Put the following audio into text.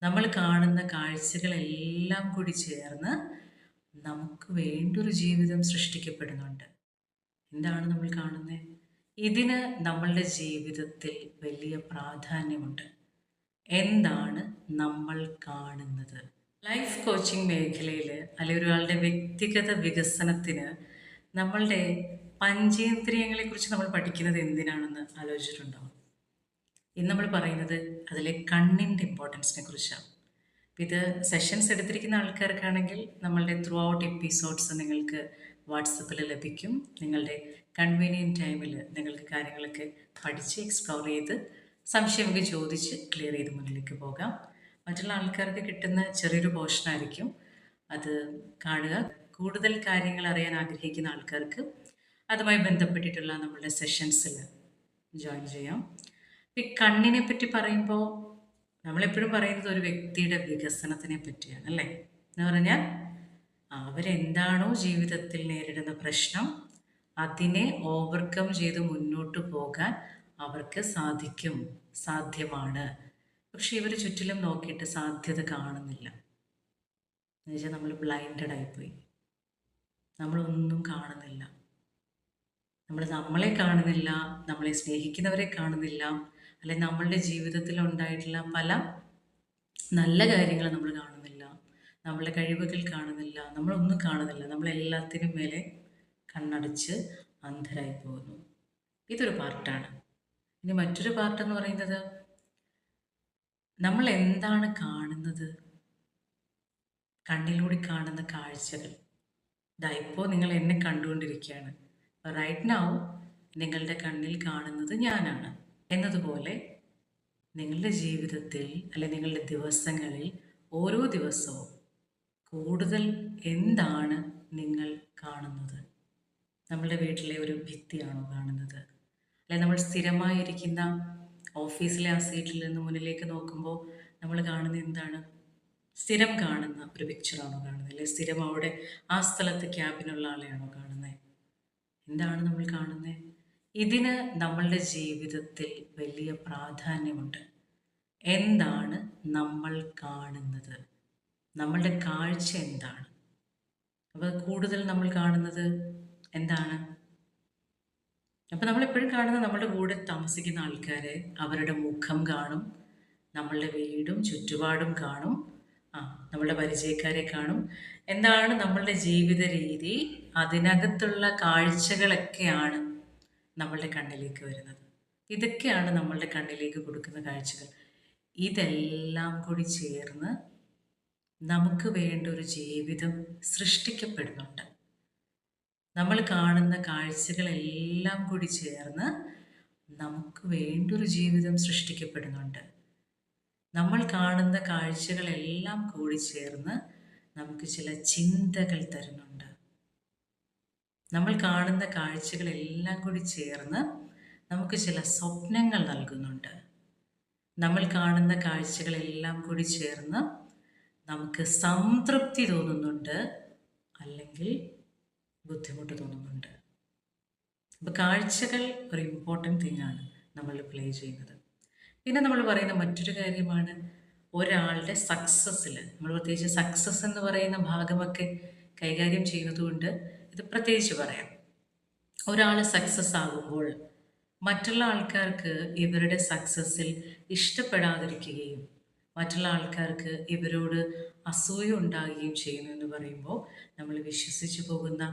നമ്മൾ കാണുന്ന കാഴ്ചകളെല്ലാം കൂടി ചേർന്ന് നമുക്ക് വേണ്ടൊരു ജീവിതം സൃഷ്ടിക്കപ്പെടുന്നുണ്ട്. എന്താണ് നമ്മൾ കാണുന്നത്? ഇതിന് നമ്മളുടെ ജീവിതത്തിൽ വലിയ പ്രാധാന്യമുണ്ട്. എന്താണ് നമ്മൾ കാണുന്നത്? ലൈഫ് കോച്ചിങ് മേഖലയിൽ അല്ലെങ്കിൽ ഒരാളുടെ വ്യക്തിഗത വികസനത്തിന് നമ്മളുടെ പഞ്ചേന്ദ്രിയങ്ങളെക്കുറിച്ച് നമ്മൾ പഠിക്കുന്നത് എന്തിനാണെന്ന് ആലോചിച്ചിട്ടുണ്ടോ? ഇന്ന് നമ്മൾ പറയുന്നത് അതിലെ കണ്ണിൻ്റെ ഇമ്പോർട്ടൻസിനെ കുറിച്ചാണ്. ഇത് സെഷൻസ് എടുത്തിരിക്കുന്ന ആൾക്കാർക്കാണെങ്കിൽ നമ്മളുടെ ത്രൂ ഔട്ട് എപ്പിസോഡ്സ് നിങ്ങൾക്ക് വാട്സപ്പിൽ ലഭിക്കും. നിങ്ങളുടെ കൺവീനിയൻറ്റ് ടൈമിൽ നിങ്ങൾക്ക് കാര്യങ്ങളൊക്കെ പഠിച്ച് എക്സ്പ്ലോർ ചെയ്ത് സംശയമൊക്കെ ചോദിച്ച് ക്ലിയർ ചെയ്ത് മുന്നിലേക്ക് പോകാം. മറ്റുള്ള ആൾക്കാർക്ക് കിട്ടുന്ന ചെറിയൊരു പോർഷനായിരിക്കും അത് കാണുക. കൂടുതൽ കാര്യങ്ങൾ അറിയാൻ ആഗ്രഹിക്കുന്ന ആൾക്കാർക്ക് അതുമായി ബന്ധപ്പെട്ടിട്ടുള്ള നമ്മളുടെ സെഷൻസിൽ ജോയിൻ ചെയ്യാം. ഈ കണ്ണിനെ പറ്റി പറയുമ്പോൾ നമ്മളെപ്പോഴും പറയുന്നത് ഒരു വ്യക്തിയുടെ വികസനത്തിനെ പറ്റിയാണ്, അല്ലേ? എന്ന് പറഞ്ഞാൽ അവരെന്താണോ ജീവിതത്തിൽ നേരിടുന്ന പ്രശ്നം അതിനെ ഓവർകം ചെയ്ത് മുന്നോട്ട് പോകാൻ അവർക്ക് സാധ്യമാണ്. പക്ഷെ ഇവർ ചുറ്റിലും നോക്കിയിട്ട് സാധ്യത കാണുന്നില്ല. എന്നുവെച്ചാൽ നമ്മൾ ബ്ലൈൻഡഡ് ആയിപ്പോയി, നമ്മളൊന്നും കാണുന്നില്ല. നമ്മളെ കാണുന്നില്ല, നമ്മളെ സ്നേഹിക്കുന്നവരെ കാണുന്നില്ല, അല്ലെ നമ്മളുടെ ജീവിതത്തിൽ ഉണ്ടായിട്ടുള്ള പല നല്ല കാര്യങ്ങൾ നമ്മൾ കാണുന്നില്ല, നമ്മളുടെ കഴിവുകൾ കാണുന്നില്ല, നമ്മളൊന്നും കാണുന്നില്ല. നമ്മളെല്ലാത്തിനും മേലെ കണ്ണടച്ച് അന്ധരായി പോകുന്നു. ഇതൊരു പാർട്ടാണ്. ഇനി മറ്റൊരു പാർട്ടെന്ന് പറയുന്നത് നമ്മൾ എന്താണ് കാണുന്നത്, കണ്ണിലൂടെ കാണുന്ന കാഴ്ചകൾ. ഇപ്പോൾ നിങ്ങൾ എന്നെ കണ്ടുകൊണ്ടിരിക്കുകയാണ്. റൈറ്റ് നൗ നിങ്ങളുടെ കണ്ണിൽ കാണുന്നത് ഞാനാണ്. എന്നതുപോലെ നിങ്ങളുടെ ജീവിതത്തിൽ അല്ലെ നിങ്ങളുടെ ദിവസങ്ങളിൽ ഓരോ ദിവസവും കൂടുതൽ എന്താണ് നിങ്ങൾ കാണുന്നത്? നമ്മളുടെ വീട്ടിലെ ഒരു ഭിത്തിയാണോ കാണുന്നത്? അല്ലെ നമ്മൾ സ്ഥിരമായിരിക്കുന്ന ഓഫീസിലെ ആ സീറ്റിൽ നിന്ന് മുന്നിലേക്ക് നോക്കുമ്പോൾ നമ്മൾ കാണുന്നത് എന്താണ്? സ്ഥിരം കാണുന്ന ഒരു പിക്ചറാണോ കാണുന്നത്? അല്ലെ സ്ഥിരം അവിടെ ആ സ്ഥലത്ത് ക്യാബിനുള്ള ആളെയാണോ കാണുന്നത്? എന്താണ് നമ്മൾ കാണുന്നത്? ഇതിന് നമ്മളുടെ ജീവിതത്തിൽ വലിയ പ്രാധാന്യമുണ്ട്. എന്താണ് നമ്മൾ കാണുന്നത്? നമ്മളുടെ കാഴ്ച എന്താണ്? അപ്പോൾ കൂടുതൽ നമ്മൾ കാണുന്നത് എന്താണ്? അപ്പോൾ നമ്മളെപ്പോഴും കാണുന്നത് നമ്മളുടെ കൂടെ താമസിക്കുന്ന ആൾക്കാരെ, അവരുടെ മുഖം കാണും, നമ്മളുടെ വീടും ചുറ്റുപാടും കാണും, നമ്മളുടെ പരിചയക്കാരെ കാണും. എന്താണ് നമ്മളുടെ ജീവിത രീതി? അതിനകത്തുള്ള കാഴ്ചകളൊക്കെയാണ് നമ്മളുടെ കണ്ണിലേക്ക് വരുന്നത്. ഇതൊക്കെയാണ് നമ്മളുടെ കണ്ണിലേക്ക് കൊടുക്കുന്ന കാഴ്ചകൾ. ഇതെല്ലാം കൂടി ചേർന്ന് നമുക്ക് വേണ്ട ഒരു ജീവിതം സൃഷ്ടിക്കപ്പെടുന്നുണ്ട്. നമ്മൾ കാണുന്ന കാഴ്ചകളെല്ലാം കൂടി ചേർന്ന് നമുക്ക് വേണ്ടൊരു ജീവിതം സൃഷ്ടിക്കപ്പെടുന്നുണ്ട്. നമ്മൾ കാണുന്ന കാഴ്ചകളെല്ലാം കൂടി ചേർന്ന് നമുക്ക് ചില ചിന്തകൾ തരുന്നുണ്ട്. നമ്മൾ കാണുന്ന കാഴ്ചകളെല്ലാം കൂടി ചേർന്ന് നമുക്ക് ചില സ്വപ്നങ്ങൾ നൽകുന്നുണ്ട്. നമ്മൾ കാണുന്ന കാഴ്ചകളെല്ലാം കൂടി ചേർന്ന് നമുക്ക് സംതൃപ്തി തോന്നുന്നുണ്ട്, അല്ലെങ്കിൽ ബുദ്ധിമുട്ട് തോന്നുന്നുണ്ട്. അപ്പോൾ കാഴ്ചകൾ ഒരു ഇമ്പോർട്ടൻ്റ് തിങ്ങാണ് നമ്മൾ പ്ലേ ചെയ്യുന്നത്. പിന്നെ നമ്മൾ പറയുന്ന മറ്റൊരു കാര്യമാണ് ഒരാളുടെ സക്സസ്സിൽ, നമ്മൾ പ്രത്യേകിച്ച് സക്സസ് എന്ന് പറയുന്ന ഭാഗമൊക്കെ കൈകാര്യം ചെയ്യുന്നതുകൊണ്ട് ഇത് പ്രത്യേകിച്ച് പറയാം. ഒരാൾ സക്സസ് ആകുമ്പോൾ മറ്റുള്ള ആൾക്കാർക്ക് ഇവരുടെ സക്സസ്സിൽ ഇഷ്ടപ്പെടാതിരിക്കുകയും മറ്റുള്ള ആൾക്കാർക്ക് ഇവരോട് അസൂയ ഉണ്ടാകുകയും ചെയ്യുന്നു എന്ന് പറയുമ്പോൾ നമ്മൾ വിശ്വസിച്ച് പോകുന്ന